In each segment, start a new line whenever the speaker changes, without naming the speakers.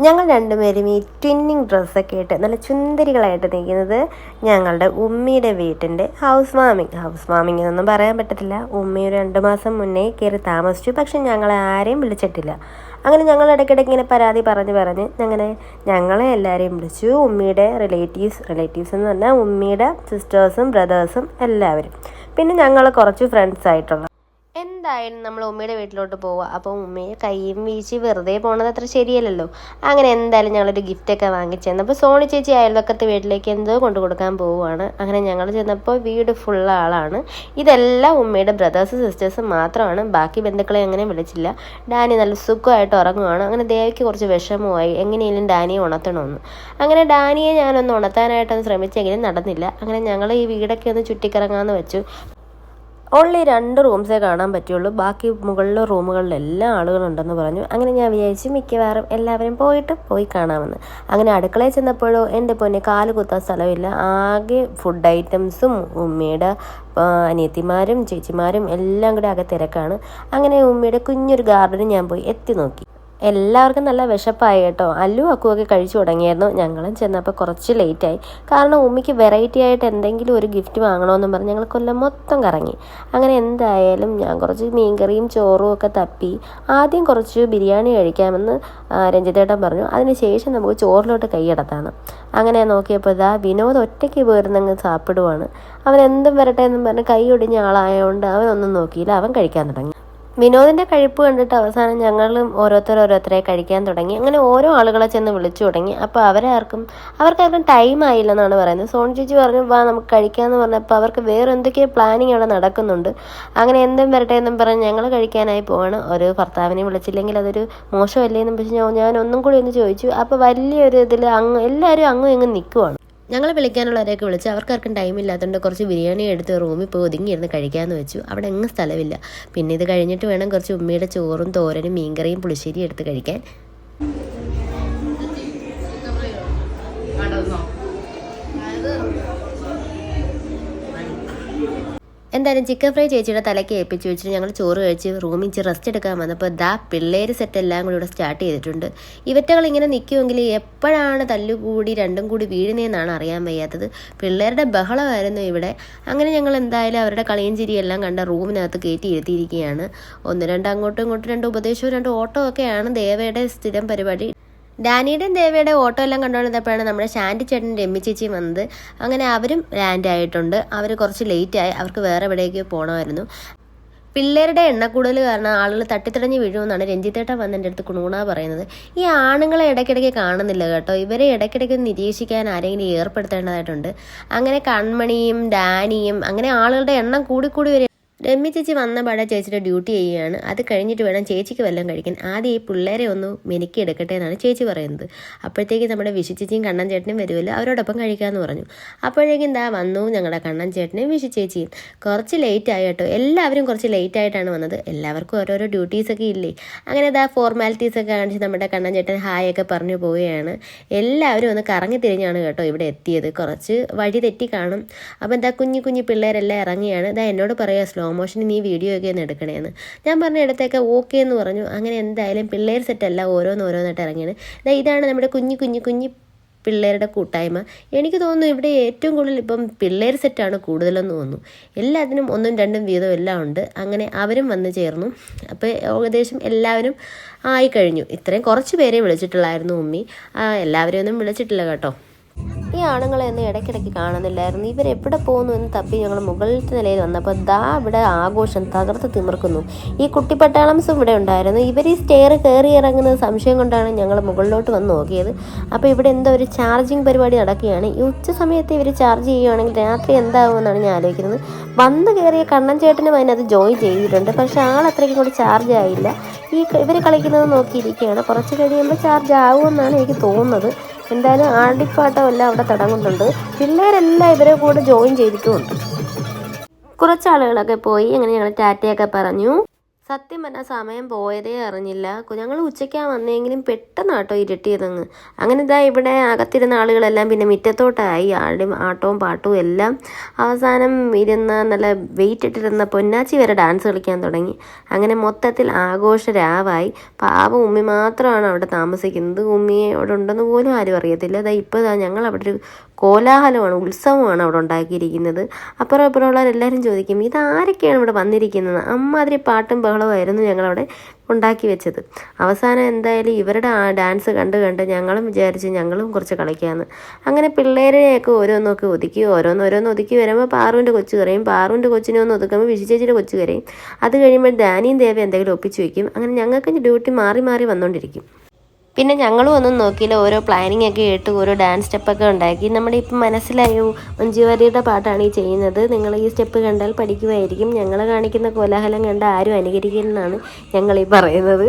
ഞങ്ങൾ രണ്ടുപേരും ഈ ട്വിന്നിങ് ഡ്രസ്സൊക്കെ ഇട്ട് നല്ല ചുന്ദരികളായിട്ട് നിൽക്കുന്നത് ഞങ്ങളുടെ ഉമ്മിയുടെ വീട്ടിൻ്റെ ഹൗസ് വാമിങ് എന്നൊന്നും പറയാൻ പറ്റത്തില്ല. ഉമ്മി ഒരു 2 മാസം മുന്നേ കയറി താമസിച്ചു. പക്ഷെ ഞങ്ങളെ ആരെയും വിളിച്ചിട്ടില്ല. അങ്ങനെ ഞങ്ങൾ ഇടയ്ക്കിടയ്ക്ക് ഇങ്ങനെ പരാതി പറഞ്ഞ് ഞങ്ങളെ എല്ലാവരെയും വിളിച്ചു. ഉമ്മിയുടെ റിലേറ്റീവ്സ് എന്ന് പറഞ്ഞാൽ ഉമ്മിയുടെ സിസ്റ്റേഴ്സും ബ്രദേഴ്സും എല്ലാവരും, പിന്നെ ഞങ്ങൾ കുറച്ച് ഫ്രണ്ട്സായിട്ടുള്ള. എന്തായാലും നമ്മൾ ഉമ്മയുടെ വീട്ടിലോട്ട് പോവുക. അപ്പോൾ ഉമ്മയെ കൈയും വീശി വെറുതെ പോണത് അത്ര ശരിയല്ലല്ലോ. അങ്ങനെ എന്തായാലും ഞങ്ങളൊരു ഗിഫ്റ്റൊക്കെ വാങ്ങിച്ചെന്നു. അപ്പോൾ സോണി ചേച്ചി അയൽവക്കത്തെ വീട്ടിലേക്ക് എന്തോ കൊണ്ടു കൊടുക്കാൻ പോവുകയാണ്. അങ്ങനെ ഞങ്ങൾ ചെന്നപ്പോൾ വീട് ഫുൾ ആളാണ്. ഇതെല്ലാം ഉമ്മയുടെ ബ്രദേഴ്സും സിസ്റ്റേഴ്സും മാത്രമാണ്. ബാക്കി ബന്ധുക്കളെ അങ്ങനെ വിളിച്ചില്ല. ഡാനി നല്ല സുഖമായിട്ട് ഉറങ്ങുകയാണ്. അങ്ങനെ ദേവിക്ക് കുറച്ച് വിഷമമായി, എങ്ങനെയെങ്കിലും ഡാനിയെ ഉണർത്തണമെന്ന്. അങ്ങനെ ഡാനിയെ ഞാനൊന്ന് ഉണർത്താനായിട്ടൊന്ന് ശ്രമിച്ചെങ്കിലും നടന്നില്ല. അങ്ങനെ ഞങ്ങൾ ഈ വീടൊക്കെ ഒന്ന് ചുറ്റിക്കറങ്ങാമെന്ന് വെച്ചു. ഓൺലി 2 റൂംസേ കാണാൻ പറ്റുള്ളൂ. ബാക്കി മുകളിലെ റൂമുകളിലെല്ലാം ആളുകളുണ്ടെന്ന് പറഞ്ഞു. അങ്ങനെ ഞാൻ വിചാരിച്ചു മിക്കവാറും എല്ലാവരും പോയി കാണാമെന്ന്. അങ്ങനെ അടുക്കളയിൽ ചെന്നപ്പോഴോ എൻ്റെ പൊന്നെ കാല് കുത്താൻ സ്ഥലമില്ല. ആകെ ഫുഡ് ഐറ്റംസും ഉമ്മയുടെ അനിയത്തിമാരും ചേച്ചിമാരും എല്ലാം കൂടെ ആകെ തിരക്കാണ്. അങ്ങനെ ഉമ്മയുടെ കുഞ്ഞൊരു ഗാർഡനിൽ ഞാൻ പോയി എത്തി നോക്കി. എല്ലാവർക്കും നല്ല വിശപ്പായി കേട്ടോ. അല്ലു അക്കുവൊക്കെ കഴിച്ചു തുടങ്ങിയായിരുന്നു. ഞങ്ങളും ചെന്നപ്പോൾ കുറച്ച് ലേറ്റായി. കാരണം ഉമ്മിക്ക് വെറൈറ്റി ആയിട്ട് എന്തെങ്കിലും ഒരു ഗിഫ്റ്റ് വാങ്ങണമെന്നും പറഞ്ഞ് ഞങ്ങൾ കൊല്ലം മൊത്തം കറങ്ങി. അങ്ങനെ എന്തായാലും ഞാൻ കുറച്ച് മീൻകറിയും ചോറും ഒക്കെ തപ്പി. ആദ്യം കുറച്ച് ബിരിയാണി കഴിക്കാമെന്ന് രഞ്ജിത്തേട്ടൻ പറഞ്ഞു. അതിനുശേഷം നമുക്ക് ചോറിലോട്ട് കൈയടത്താണ്. അങ്ങനെ നോക്കിയപ്പോൾ വിനോദ് ഒറ്റയ്ക്ക് പോയിരുന്നങ്ങ് സാപ്പിടുവാണ്. അവൻ എന്തും വരട്ടെ എന്നും പറഞ്ഞ് കൈ ഒടിഞ്ഞ ആളായതുകൊണ്ട് അവനൊന്നും നോക്കിയില്ല. അവൻ കഴിക്കാൻ തുടങ്ങി. വിനോദിൻ്റെ കഴിപ്പ് കണ്ടിട്ട് അവസാനം ഞങ്ങളും ഓരോരുത്തരെ കഴിക്കാൻ തുടങ്ങി. അങ്ങനെ ഓരോ ആളുകളെ ചെന്ന് വിളിച്ചു തുടങ്ങി. അപ്പോൾ അവർക്കാർക്കും ടൈം ആയില്ലെന്നാണ് പറയുന്നത്. സോണി ചേച്ചി പറഞ്ഞു വാ നമുക്ക് കഴിക്കാമെന്ന് പറഞ്ഞപ്പോൾ അവർക്ക് വേറെ എന്തൊക്കെയോ പ്ലാനിങ് അവിടെ നടക്കുന്നുണ്ട്. അങ്ങനെ എന്തും വരട്ടെ എന്നും പറഞ്ഞ് ഞങ്ങൾ കഴിക്കാനായി പോവാണ്. ഒരു ഭർത്താവിനെ വിളിച്ചില്ലെങ്കിൽ അതൊരു മോശമല്ലേ എന്നും വെച്ച് ഞാൻ ഒന്നും കൂടി ഒന്ന് ചോദിച്ചു. അപ്പോൾ വലിയൊരു ഇതിൽ എല്ലാവരും അങ്ങും ഇങ്ങും നിൽക്കുവാണ്. ഞങ്ങൾ വിളിക്കാനുള്ളവരെയൊക്കെ വിളിച്ച് അവർക്കാർക്കും ടൈമില്ലാത്തതുകൊണ്ട് കുറച്ച് ബിരിയാണി എടുത്ത് റൂമിൽ പോയി ഒതുങ്ങിയിരുന്ന് കഴിക്കാമെന്ന് വെച്ചു. അവിടെ എങ്ങും സ്ഥലമില്ല. പിന്നെ ഇത് കഴിഞ്ഞിട്ട് വേണം കുറച്ച് ഉമ്മയുടെ ചോറും തോരനും മീൻകറിയും പുളിശ്ശേരിയും എടുത്ത് കഴിക്കാൻ. എന്തായാലും ചിക്കൻ ഫ്രൈ ചേച്ചിയുടെ തലയ്ക്ക് ഏൽപ്പിച്ച് വെച്ചിട്ട് ഞങ്ങൾ ചോറ് കഴിച്ച് റൂമിൽ ഇച്ചിരി റെസ്റ്റ് എടുക്കാൻ വന്നപ്പോൾ പിള്ളേർ സെറ്റ് എല്ലാം കൂടി ഇവിടെ സ്റ്റാർട്ട് ചെയ്തിട്ടുണ്ട്. ഇവറ്റകൾ ഇങ്ങനെ നിൽക്കുമെങ്കിൽ എപ്പോഴാണ് തല്ലുകൂടി രണ്ടും കൂടി വീഴുന്നതെന്നാണ് അറിയാൻ വയ്യാത്തത്. പിള്ളേരുടെ ബഹളമായിരുന്നു ഇവിടെ. അങ്ങനെ ഞങ്ങൾ എന്തായാലും അവരുടെ കളിയും ചിരിയെല്ലാം കണ്ട റൂമിനകത്ത് കയറ്റി ഇരുത്തിയിരിക്കുകയാണ്. 1-2 അങ്ങോട്ടും ഇങ്ങോട്ടും 2 ഉപദേശവും 2 ഓട്ടോ ഒക്കെയാണ് ദേവയുടെ സ്ഥിരം പരിപാടി. ഡാനിയുടെയും ദേവയുടെ ഓട്ടോ എല്ലാം കണ്ടുകൊണ്ടിരുന്നപ്പോഴാണ് നമ്മുടെ ശാന്തി ചേട്ടൻ രമ്യ ചേച്ചിയും വന്നത്. അങ്ങനെ അവരും ലാൻഡ് ആയിട്ടുണ്ട്. അവർ കുറച്ച് ലേറ്റായി. അവർക്ക് വേറെ എവിടേക്കോ പോകണമായിരുന്നു. പിള്ളേരുടെ എണ്ണക്കൂടുതൽ കാരണം ആളുകൾ തട്ടിത്തടഞ്ഞ് വീഴുമെന്നാണ് രഞ്ജിത്തേട്ടൻ വന്ന് എൻ്റെ അടുത്ത് കുണുകുണ പറയുന്നത്. ഈ ആണുങ്ങളെ ഇടയ്ക്കിടയ്ക്ക് കാണുന്നില്ല കേട്ടോ. ഇവരെ ഇടയ്ക്കിടയ്ക്ക് നിരീക്ഷിക്കാൻ ആരെങ്കിലും ഏർപ്പെടുത്തേണ്ടതായിട്ടുണ്ട്. അങ്ങനെ കൺമണിയും ഡാനിയും അങ്ങനെ ആളുകളുടെ എണ്ണം കൂടിക്കൂടി വരെ. രമ്യ ചേച്ചി വന്ന പാടെ ചേച്ചിയുടെ ഡ്യൂട്ടി ചെയ്യുകയാണ്. അത് കഴിഞ്ഞിട്ട് വേണം ചേച്ചിക്ക് വല്ലതും കഴിക്കാൻ. ആദ്യം ഈ പിള്ളേരെ ഒന്ന് മെനുക്കി എടുക്കട്ടെ എന്നാണ് ചേച്ചി പറയുന്നത്. അപ്പോഴത്തേക്ക് നമ്മുടെ വിഷു ചേച്ചിയും കണ്ണൻ ചേട്ടനും വരുമല്ലോ, അവരോടൊപ്പം കഴിക്കാമെന്ന് പറഞ്ഞു. അപ്പോഴേക്കും വന്നു ഞങ്ങളുടെ കണ്ണൻ ചേട്ടനും വിഷു ചേച്ചിയും. കുറച്ച് ലേറ്റായി കേട്ടോ. എല്ലാവരും കുറച്ച് ലേറ്റായിട്ടാണ് വന്നത്. എല്ലാവർക്കും ഓരോരോ ഡ്യൂട്ടീസൊക്കെ ഇല്ലേ. അങ്ങനെ ഫോർമാലിറ്റീസൊക്കെ കാണിച്ച് നമ്മുടെ കണ്ണൻ ചേട്ടൻ ഹായൊക്കെ പറഞ്ഞു പോവുകയാണ്. എല്ലാവരും ഒന്ന് കറങ്ങി തിരിഞ്ഞാണ് കേട്ടോ ഇവിടെ എത്തിയത്. കുറച്ച് വഴി തെറ്റി കാണും. അപ്പം കുഞ്ഞു പിള്ളേരെല്ലാം ഇറങ്ങിയാണ്. എന്നോട് പറയുക സ്ലോ മോഷന് നീ വീഡിയോ ഒക്കെ ഒന്ന് എടുക്കണേന്ന്. ഞാൻ പറഞ്ഞ ഇടത്തേക്ക് ഓക്കെ എന്ന് പറഞ്ഞു. അങ്ങനെ എന്തായാലും പിള്ളേർ സെറ്റല്ല ഓരോന്നായിട്ട് ഇറങ്ങിയാണ്. ഇതാണ് നമ്മുടെ കുഞ്ഞു പിള്ളേരുടെ കൂട്ടായ്മ. എനിക്ക് തോന്നുന്നു ഇവിടെ ഏറ്റവും കൂടുതൽ ഇപ്പം പിള്ളേർ സെറ്റാണ് കൂടുതലെന്ന് തോന്നുന്നു. എല്ലാത്തിനും 1ഉം 2ഉം വീതം എല്ലാം ഉണ്ട്. അങ്ങനെ അവരും വന്ന് ചേർന്നു. അപ്പോൾ ഏകദേശം എല്ലാവരും ആയിക്കഴിഞ്ഞു. ഇത്രയും കുറച്ച് പേരെ വിളിച്ചിട്ടുള്ളായിരുന്നു ഉമ്മി. എല്ലാവരെയും ഒന്നും വിളിച്ചിട്ടില്ല കേട്ടോ. ഈ ആണുങ്ങളെയൊന്നും ഇടയ്ക്കിടയ്ക്ക് കാണുന്നില്ലായിരുന്നു. ഇവരെവിടെ പോകുന്നു എന്ന് തപ്പി ഞങ്ങൾ മുകളിലത്തെ നിലയിൽ വന്നപ്പോൾ ഇവിടെ ആഘോഷം തകർത്ത് തിമിർക്കുന്നു. ഈ കുട്ടിപ്പട്ടാളംസും ഇവിടെ ഉണ്ടായിരുന്നു. ഇവർ ഈ സ്റ്റെയർ കയറി ഇറങ്ങുന്നത് സംശയം കൊണ്ടാണ് ഞങ്ങൾ മുകളിലോട്ട് വന്ന് നോക്കിയത്. അപ്പോൾ ഇവിടെ എന്തോ ഒരു ചാർജിങ് പരിപാടി നടക്കുകയാണ്. ഈ ഉച്ച സമയത്ത് ഇവർ ചാർജ് ചെയ്യുകയാണെങ്കിൽ രാത്രി എന്താകുമെന്നാണ് ഞാൻ ആലോചിക്കുന്നത്. വന്ന് കയറിയ കണ്ണൻ ചേട്ടനും അതിനകത്ത് ജോയിൻ ചെയ്തിട്ടുണ്ട്. പക്ഷേ ആളത്രയ്ക്കും കൂടി ചാർജ് ആയില്ല. ഇവർ കളിക്കുന്നത് നോക്കിയിരിക്കുകയാണ്. കുറച്ച് കഴിയുമ്പോൾ ചാർജ് ആകുമെന്നാണ് എനിക്ക് തോന്നുന്നത്. എന്തായാലും ആടിപ്പാട്ടമെല്ലാം അവിടെ തുടങ്ങുന്നുണ്ട്. പിള്ളേരെല്ലാം ഇവരെ കൂടെ ജോയിൻ ചെയ്തിട്ടുമുണ്ട്. കുറച്ചാളുകളൊക്കെ പോയി. അങ്ങനെ ഞങ്ങൾ ടാറ്റയൊക്കെ പറഞ്ഞു. സത്യം പറഞ്ഞാൽ സമയം പോയതേ അറിഞ്ഞില്ല. ഞങ്ങൾ ഉച്ചയ്ക്കാണ് വന്നെങ്കിലും പെട്ടെന്ന് ആട്ടോ ഇരുട്ടിയതങ്ങ്. അങ്ങനെ ഇതാ ഇവിടെ അകത്തിരുന്ന ആളുകളെല്ലാം പിന്നെ മുറ്റത്തോട്ടായി. ആട്ടവും പാട്ടവും എല്ലാം. അവസാനം ഇരുന്ന നല്ല വെയിറ്റ് ഇട്ടിരുന്ന പൊന്നാച്ചി വരെ ഡാൻസ് കളിക്കാൻ തുടങ്ങി. അങ്ങനെ മൊത്തത്തിൽ ആഘോഷ രാവായി. പാവം ഉമ്മി മാത്രമാണ് അവിടെ താമസിക്കുന്നത്. ഉമ്മിയെ അവിടെ ഉണ്ടെന്ന് പോലും ആരും അറിയത്തില്ല. അതാ ഇപ്പോൾ ഞങ്ങൾ അവിടെ ഒരു കോലാഹലമാണ്, ഉത്സവമാണ് അവിടെ ഉണ്ടാക്കിയിരിക്കുന്നത്. അപ്പുറം അപ്പുറമുള്ളവരെല്ലാവരും ചോദിക്കും ഇതാരൊക്കെയാണ് ഇവിടെ വന്നിരിക്കുന്നത്. അമ്മാതിരി പാട്ടും ബഹളമായിരുന്നു ഞങ്ങളവിടെ ഉണ്ടാക്കി വെച്ചത്. അവസാനം എന്തായാലും ഇവരുടെ ആ ഡാൻസ് കണ്ട് ഞങ്ങളും വിചാരിച്ച് ഞങ്ങളും കുറച്ച് കളിക്കാമെന്ന്. അങ്ങനെ പിള്ളേരെയൊക്കെ ഓരോന്നൊക്കെ ഓരോന്ന് ഒതുക്കി വരുമ്പോൾ പാറുവിൻ്റെ കൊച്ചു കരയും. പാറുവിൻ്റെ കൊച്ചിനെ ഒന്ന് ഒതുക്കുമ്പോൾ വിശിച്ചേച്ചിയുടെ കൊച്ചു കരയും. അത് കഴിയുമ്പോൾ ദാനിയും ദേവയും എന്തെങ്കിലും ഒപ്പിച്ച് വയ്ക്കും. അങ്ങനെ ഞങ്ങൾക്ക് ഡ്യൂട്ടി മാറി മാറി വന്നുകൊണ്ടിരിക്കും. പിന്നെ ഞങ്ങളും ഒന്നും നോക്കിയില്ല. ഓരോ പ്ലാനിങ് ഒക്കെ ഇട്ട് ഓരോ ഡാൻസ് സ്റ്റെപ്പൊക്കെ ഉണ്ടാക്കി. നമ്മുടെ ഇപ്പം മനസ്സിലായോ മഞ്ജുവാര്യരുടെ പാട്ടാണ് ഈ ചെയ്യുന്നത്. നിങ്ങൾ ഈ സ്റ്റെപ്പ് കണ്ടാൽ പഠിക്കുമായിരിക്കും. ഞങ്ങൾ കാണിക്കുന്ന കോലാഹലം കണ്ട് ആരും അനുകരിക്കില്ലെന്നാണ് ഞങ്ങളീ പറയുന്നത്.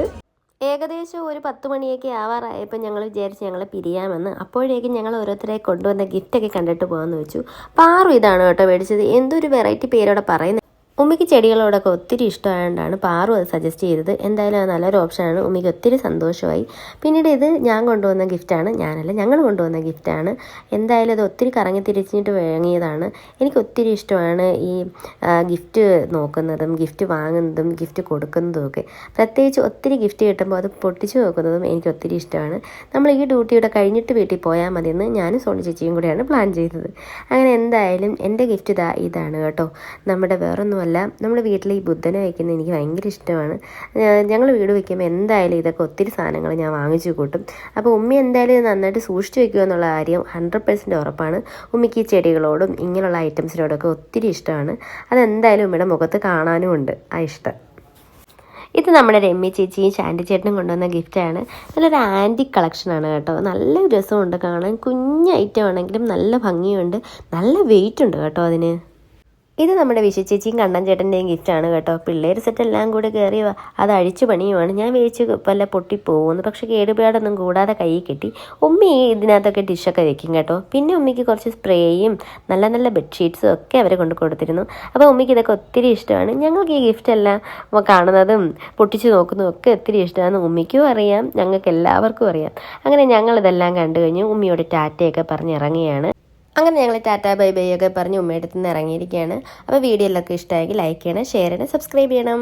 ഏകദേശം ഒരു 10 മണിയൊക്കെ ആവാറായപ്പോൾ ഞങ്ങൾ വിചാരിച്ച് ഞങ്ങൾ പിരിയാമെന്ന്. അപ്പോഴേക്കും ഞങ്ങൾ ഓരോരുത്തരെ കൊണ്ടുവന്ന ഗിഫ്റ്റൊക്കെ കണ്ടിട്ട് പോകാമെന്ന് വെച്ചു. പാറു ഇതാണ് കേട്ടോ മേടിച്ചത്. എന്തൊരു വെറൈറ്റി പേരോടെ പറയുന്നത്. ഉമ്മിക്ക് ചെടികളോടൊക്കെ ഒത്തിരി ഇഷ്ടമായതുകൊണ്ടാണ് പാറു അത് സജസ്റ്റ് ചെയ്തത്. എന്തായാലും അത് നല്ലൊരു ഓപ്ഷനാണ്. ഉമ്മിക്ക് ഒത്തിരി സന്തോഷമായി. പിന്നീട് ഇത് ഞാൻ കൊണ്ടുവന്ന ഗിഫ്റ്റാണ്. ഞങ്ങൾ കൊണ്ടുവന്ന ഗിഫ്റ്റാണ്. എന്തായാലും അത് ഒത്തിരി കറങ്ങി തിരിച്ചിട്ട് വാങ്ങിയതാണ്. എനിക്ക് ഒത്തിരി ഇഷ്ടമാണ് ഈ ഗിഫ്റ്റ് നോക്കുന്നതും ഗിഫ്റ്റ് വാങ്ങുന്നതും ഗിഫ്റ്റ് കൊടുക്കുന്നതും ഒക്കെ. പ്രത്യേകിച്ച് ഒത്തിരി ഗിഫ്റ്റ് കിട്ടുമ്പോൾ അത് പൊട്ടിച്ച് നോക്കുന്നതും എനിക്ക് ഒത്തിരി ഇഷ്ടമാണ്. നമ്മൾ ഈ ഡ്യൂട്ടിയുടെ കഴിഞ്ഞിട്ട് വീട്ടിൽ പോയാൽ മതിയെന്ന് ഞാനും സോണി ചേച്ചിയും കൂടെയാണ് പ്ലാൻ ചെയ്തത്. അങ്ങനെ എന്തായാലും എൻ്റെ ഗിഫ്റ്റ് ഇതാണ് കേട്ടോ. നമ്മുടെ വേറൊന്നുമല്ല, നമ്മുടെ വീട്ടിൽ ഈ ബുദ്ധനെ വയ്ക്കുന്നത് എനിക്ക് ഭയങ്കര ഇഷ്ടമാണ്. ഞങ്ങൾ വീട് വയ്ക്കുമ്പോൾ എന്തായാലും ഇതൊക്കെ ഒത്തിരി സാധനങ്ങൾ ഞാൻ വാങ്ങിച്ചു കൂട്ടും. അപ്പോൾ ഉമ്മി എന്തായാലും ഇത് നന്നായിട്ട് സൂക്ഷിച്ചു വയ്ക്കുക എന്നുള്ള കാര്യം 100% ഉറപ്പാണ്. ഉമ്മിക്ക് ഈ ചെടികളോടും ഇങ്ങനെയുള്ള ഐറ്റംസിനോടൊക്കെ ഒത്തിരി ഇഷ്ടമാണ്. അതെന്തായാലും ഉമ്മയുടെ മുഖത്ത് കാണാനും ഉണ്ട് ആ ഇഷ്ടം. ഇത് നമ്മുടെ രമ്യ ചേച്ചിയും ശാന്തി ചേട്ടനും കൊണ്ടുവന്ന ഗിഫ്റ്റാണ്. നല്ലൊരു ആൻറ്റിക് കളക്ഷനാണ് കേട്ടോ. നല്ല രസമുണ്ട് കാണാൻ. കുഞ്ഞ് ഐറ്റം ആണെങ്കിലും നല്ല ഭംഗിയുണ്ട്. നല്ല വെയിറ്റ് ഉണ്ട് കേട്ടോ അതിന്. ഇത് നമ്മുടെ വിശുചേച്ചിയും കണ്ണൻ ചേട്ടൻ്റെയും ഗിഫ്റ്റാണ് കേട്ടോ. പിള്ളേർ സെറ്റെല്ലാം കൂടെ കയറി അത് അഴിച്ചു പണിയുമാണ്. ഞാൻ വേവിച്ച് വല്ല പൊട്ടിപ്പോകുന്നു. പക്ഷേ കേടുപാടൊന്നും കൂടാതെ കൈ കിട്ടി. ഉമ്മി ഇതിനകത്തൊക്കെ ഡിഷൊക്കെ വെക്കും കേട്ടോ. പിന്നെ ഉമ്മിക്ക് കുറച്ച് സ്പ്രേയും നല്ല നല്ല ബെഡ്ഷീറ്റ്സും ഒക്കെ അവരെ കൊണ്ട് കൊടുത്തിരുന്നു. അപ്പോൾ ഉമ്മിക്ക് ഇതൊക്കെ ഒത്തിരി ഇഷ്ടമാണ്. ഞങ്ങൾക്ക് ഈ ഗിഫ്റ്റ് എല്ലാം കാണുന്നതും പൊട്ടിച്ച് നോക്കുന്നതും ഒക്കെ ഒത്തിരി ഇഷ്ടമാണ്. ഉമ്മിക്കും അറിയാം, ഞങ്ങൾക്ക് എല്ലാവർക്കും അറിയാം. അങ്ങനെ ഞങ്ങളിതെല്ലാം കണ്ടു കഴിഞ്ഞു. ഉമ്മിയോട് ടാറ്റയൊക്കെ പറഞ്ഞ് ഇറങ്ങിയാണ്. അങ്ങനെ ഞങ്ങൾ ടാറ്റാ ബൈ ബൈ ഒക്കെ പറഞ്ഞ് ഉമ്മയുടെ അടുത്ത് നിന്ന് ഇറങ്ങിയിരിക്കുകയാണ്. അപ്പോൾ വീഡിയോയിലൊക്കെ ഇഷ്ടമായെങ്കിൽ ലൈക്ക് ചെയ്യണം, ഷെയർ ചെയ്യണം, സബ്സ്ക്രൈബ് ചെയ്യണം.